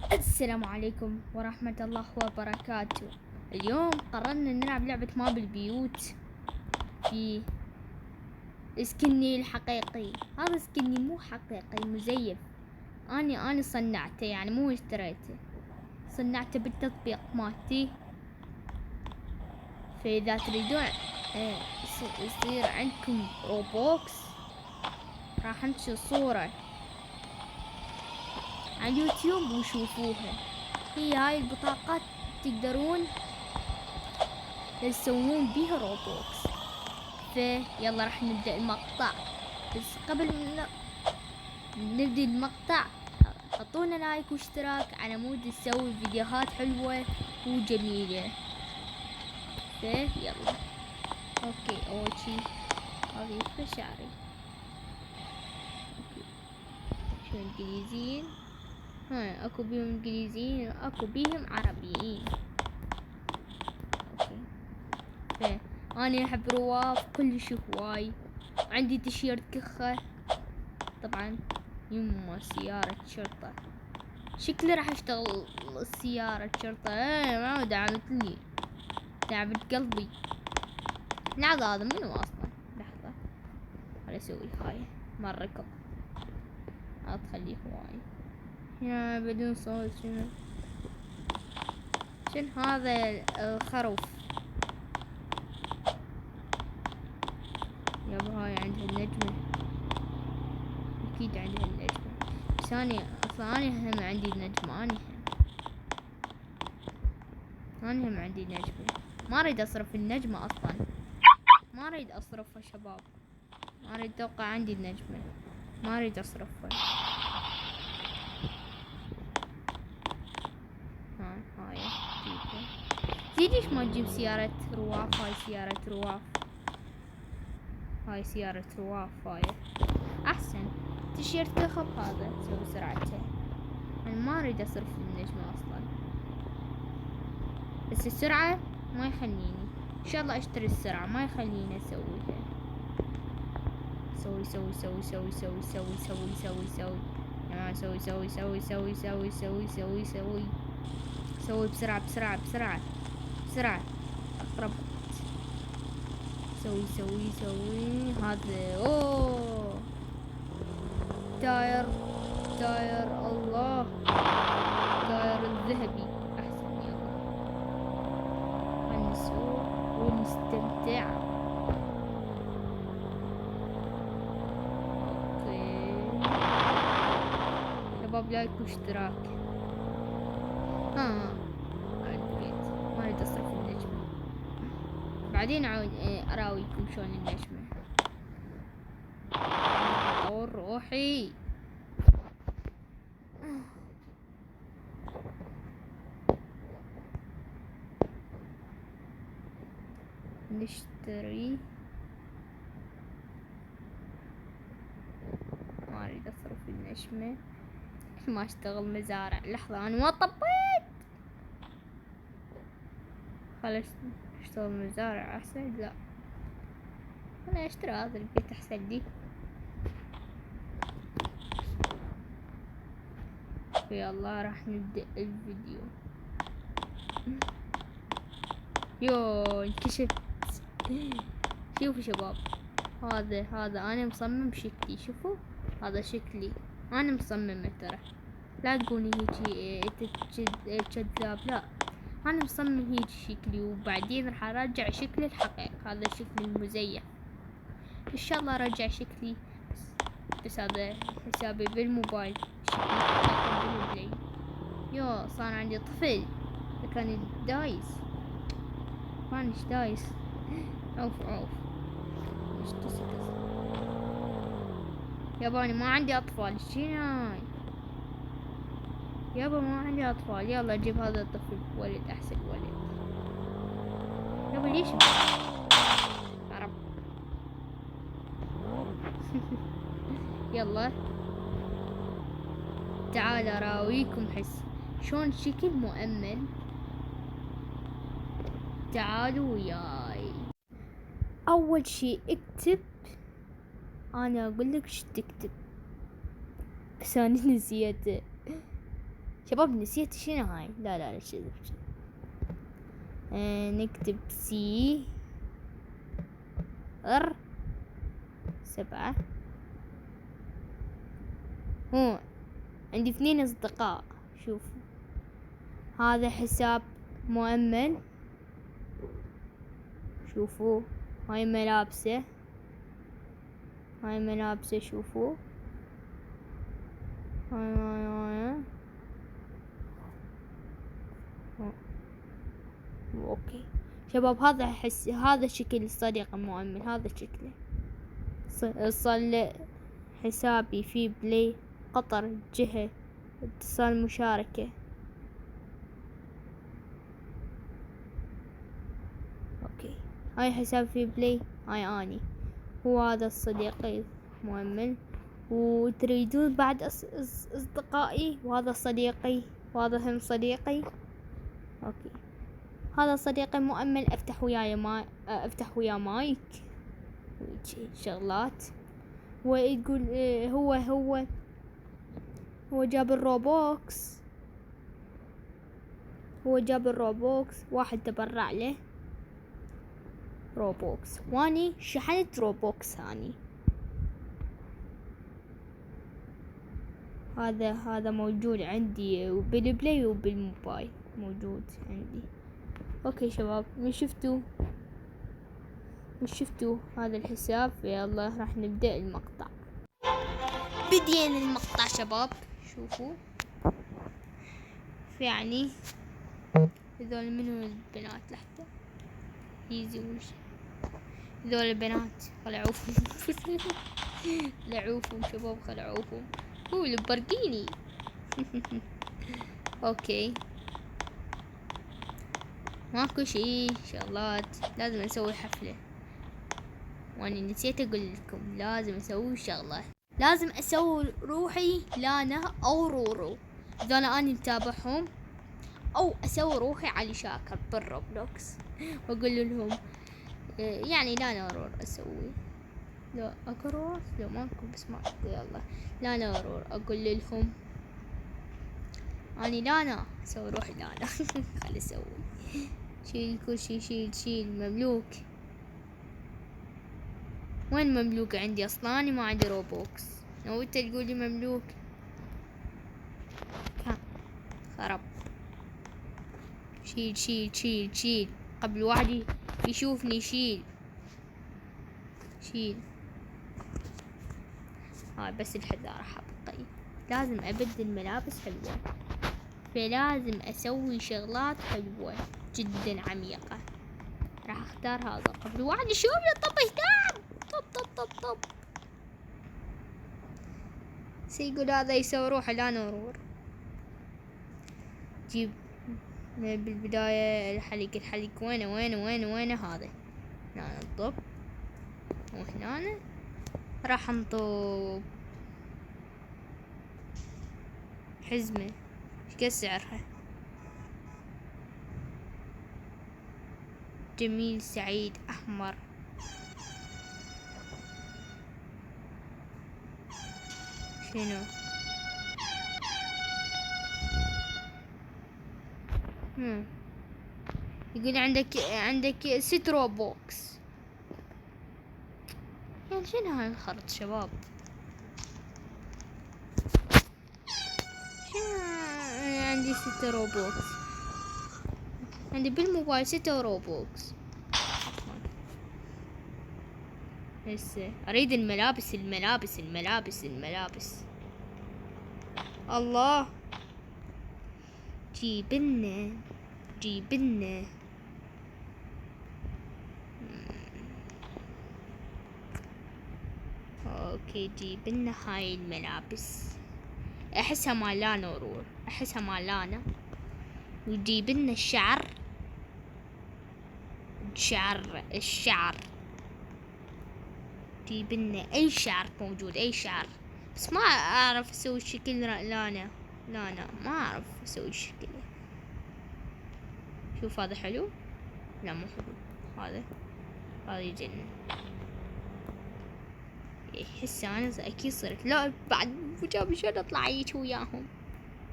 السلام عليكم ورحمة الله وبركاته. اليوم قررنا نلعب لعبة ماب البيوت في سكني الحقيقي. هذا سكني مو حقيقي، مزيف. أنا صنعته، يعني مو اشتريته، صنعته بالتطبيق مالتي. فإذا تريدون يصير عندكم روبوكس راح انشر صورة على اليوتيوب وشوفوها. هي هاي البطاقات تقدرون تسوون بيها روبوكس. فيلا راح نبدأ المقطع، بس قبل ما نبدأ المقطع حطونا لايك واشتراك على مود نسوي فيديوهات حلوة وجميلة. فيلا اوكي. اول شي هذه مشاعري. اوكي شو انجليزيين؟ ها اكو بيهم انجليزيين واكو بيهم عربيين. اوكي انا احب رواف كلش هواي. عندي تيشيرت كخة طبعا، يما سيارة شرطة. شكلي راح اشتغل سيارة شرطة. ما دعمتني، تعبت قلبي. لحظة هذا منو اصلا؟ لحظة خلي اسوي هاي مال ركض. تخليه هواي هنا بدون صوت. شنو هذا الخروف؟ يابا هاي عندها النجمة، اكيد عندها النجمة. بس اني اصلا اني هم عندي النجمة. اني هم عندي نجمة. ما اريد اصرف النجمة اصلا، ما اريد اصرفها شباب. ما اريد توقع عندي النجمة، ما اريد اصرفها. هاي جيبها. زين ليش ما تجيب سيارة رواف؟ هاي سيارة رواف، هاي سيارة رواف. هاي احسن. تيشيرت كخب هذا تسوي سرعته. انا ما اريد اصرف النجمة اصلا، بس السرعة ما يخليني. ان شاء الله اشتري السرعة، ما يخليني اسويها. سوي سوي سوي سوي سوي سوي سوي سوي سوي يا سوي سوي سوي سوي سوي سوي سوي سوي سوي بسرعة بسرعة بسرعة بسرعة. أقرب. سوي سوي سوي هذا. أوه تاير، تاير الله، تاير الذهبي أحسن. يلا هنسوق ونستمتع. شباب لايك واشتراك. البيت ما اريد اصرف النجمة، بعدين اعود اراويكم شلون النجمة. طور روحي. نشتري. ما اريد اصرف النجمة، ما اشتغل مزارع. لحظة انا ما طبيت. خلاص اشتغل مزارع احسن. لا انا اشتري هذا البيت احسن لي. يلا راح نبدأ الفيديو. يو انكشفت. شوفوا شباب، هذا انا مصمم شكلي. شوفوا هذا شكلي، انا مصممه ترى. لا تقولي هيجي كذاب، لا انا مصمم هيجي شكلي، وبعدين راح ارجع شكلي الحقيقي. هذا شكلي المزيف. ان شاء الله ارجع شكلي، بس هذا حسابي بالموبايل. شكلي الحقيقي بالبلاي. يو صار عندي طفل، كان دايس. كانش دايس. عوف عوف. يابا أنا ما عندي أطفال. شناي يابا ما عندي أطفال. يلا جيب هذا الطفل، ولد أحسن ولد. يابا ليش عرب. يلا تعال أراويكم حس شون شكل مؤمن. تعالوا وياي. أول شي اكتب. أنا أقول لك شو تكتب، بس أنا نسيته. شباب نسيت شنو هاي. لا لا لا شذب. نكتب سي ار 7. هو عندي 2 اصدقاء. شوفوا هذا حساب مؤمن. شوفوا هاي ملابسه. شوفوا هاي. اوكي شباب هذا شكل الصديق المؤمن. هذا شكله. صل حسابي في بلاي قطر جهة اتصال مشاركة. اوكي هاي حسابي في بلاي. هاي اني. هو هذا الصديقي مؤمن. وتريدون بعد اصدقائي. وهذا صديقي وهذا هم صديقي. اوكي هذا صديقي مؤمن. افتح وياه مايك شغلات. ويقول هو جاب الروبوكس. واحد تبرع له روبوكس واني شحنت روبوكس ثاني. هذا موجود عندي بالبلاي وبالموبايل موجود عندي. اوكي شباب من شفتوا هذا الحساب. يلا راح نبدأ المقطع. بدينا المقطع شباب. شوفوا يعني هذول منو البنات لحظة يزي وش هذول البنات خلعوهم. خلعوهم شباب خلعوهم. هو لبرقيني. اوكي ماكو شي شغلات. لازم اسوي حفلة. وانا نسيت اقول لكم لازم اسوي شغلة. لازم اسوي روحي لانا او رورو. ذولا اني متابعهم. او اسوي روحي علي شاكر بالروبلوكس واقول لهم يعني لانا رور اسوي. لا اكو رور. لا ماكو بس ماكو. يلا لانا رور اقول لهم اني لانا. اسوي روحي لانا. خلي اسوي. شيل كل شي. شيل مملوك. وين مملوك عندي اصلا؟ ما عندي روبوكس. لو انت تقولي مملوك خرب. شيل قبل واحد يشوفني. شيل هاي بس الحذاء راح ابقي. لازم ابدل ملابس حلوة. فلازم اسوي شغلات حلوة جدا عميقة. راح اختار هذا قبل واحد يشوفني. طب سيقول هذا يسوي روحه لا نورور. جيب بالبداية الحلق وين هذا. هنا نطب وهنا راح نطب حزمة. ايش قد سعرها؟ جميل سعيد احمر. شنو يقول عندك 6 روبوكس. يعني شنو هاي الخرط شباب؟ شنو عندي 6 روبوكس. عندي بالموبايل 6 روبوكس. هسه اريد الملابس. الله جيبلنا. اوكي جيبلنا هاي الملابس. احسها مالانا ورور. وجيبلنا الشعر. جيبلنا اي شعر موجود. بس ما اعرف اسوي شكل لانا. ما اعرف اسوي شكل. شوف هذا حلو. لا مو حلو. هذا يجنن. هسه انا اكيد صرت. لا بعد جابي شلون اطلع اعيش وياهم.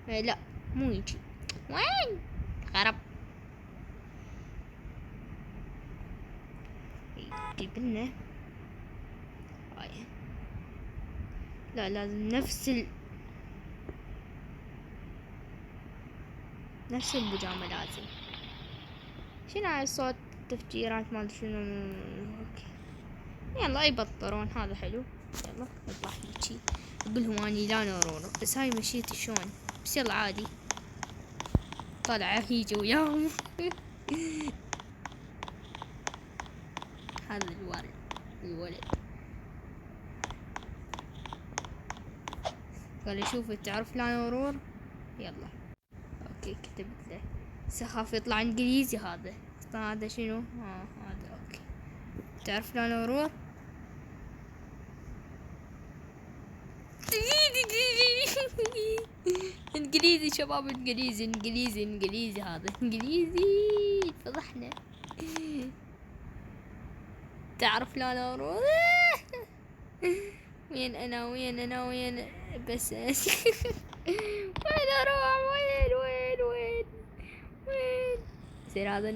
لا مو يجي. وين غرب؟ جيب لنا هاي. لا لازم نفس البيجامة لازم. شنو هاي الصوت تفجيرات ما ادري شنو. اوكي يلا يبطلون هذا حلو. يلا نطلع هيجي اقولهم اني لا نورون بس هاي مشيتي شلون بس يلا عادي طالعة هيجي وياهم. هذا الولد قال شوف تعرف لا نورور. يلا اوكي كتبت له سخاف يطلع انجليزي هذا. هذا شنو؟ هذا اوكي. تعرف لا نورور؟ انجليزي شباب انجليزي هذا انجليزي فضحنا. تعرف لا نورور؟ وين انا بس. وين اروح؟ وين يصير هذا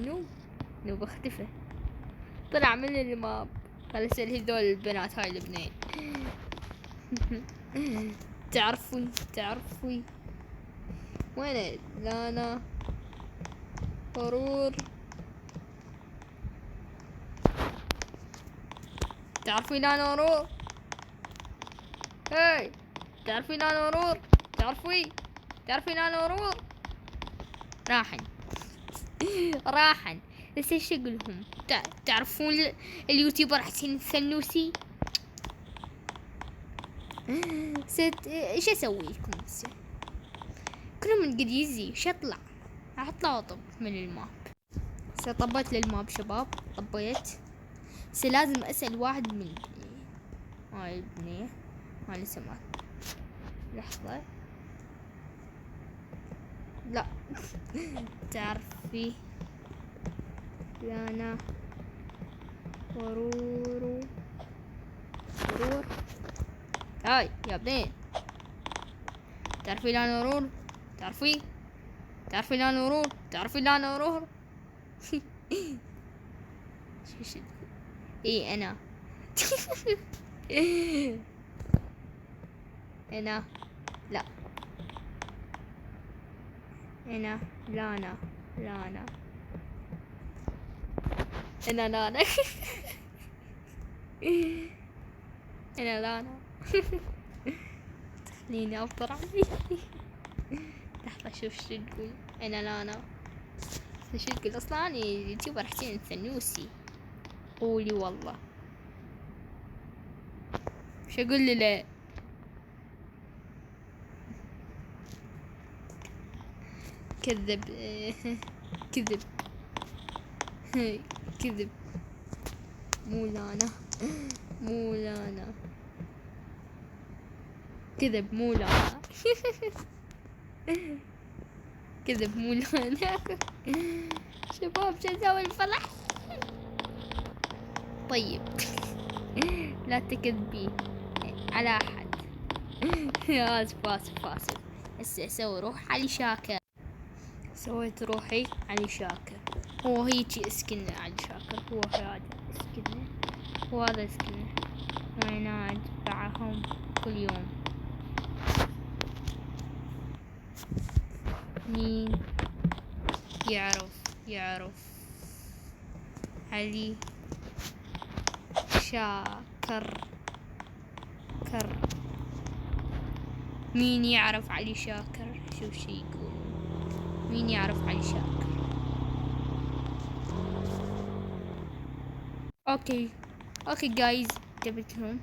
نوب اختفى طلع من الماب. خل اسأل هذول البنات هاي البنين. تعرفوا وين لانا نورور؟ تعرفي لا نورور؟ هاي تعرفي لا نورور؟ تعرفي لا نورور؟ راحن بس ايش اقولهم؟ تعرفون اليوتيوبر حسين الثنوسي؟ ايش اسوي لكم؟ كلهم انجليزي. وش اطلع اطب من الماب. طبيت للماب شباب طبيت. بس لازم اسأل واحد من هاي البنية ما لسه ما لحظة. لا تعرفي لانا ورور هاي يا بنين. تعرفي لا نورور؟ تعرفي لا نورور؟ تعرفي لا نورور؟ ايه انا. انا لا انا لانا انا لانا. انا لانا. خليني افطر علي. لحظة شوف شو تقول. انا لانا شو تقول اصلا؟ اني يوتيوبر حسين الثنوسي. قولي والله. شو اقول له؟ لا كذب. كذب مو لانا كذب مو لانا. كذب مو لانا. شباب شو اسوي الفضح؟ طيب لا تكذبي على احد. اسف هسه اسوي روح علي شاكر. سويت روحي علي شاكر. هو هيجي اسكنه علي شاكر. هو هذا اسكنه وهذا اسكنه. وانا اتبعهم كل يوم. مين يعرف علي شاكر؟ مين يعرف علي شاكر؟ شوف شي يقول. مين يعرف علي شاكر؟ اوكي جايز جبتهم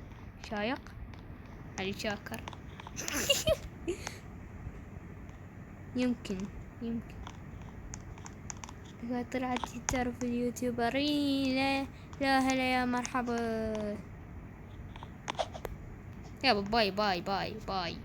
شايق علي شاكر. يمكن إذا طلعت تعرف اليوتيوبرين. لا هلا يا مرحبا. يابا باي.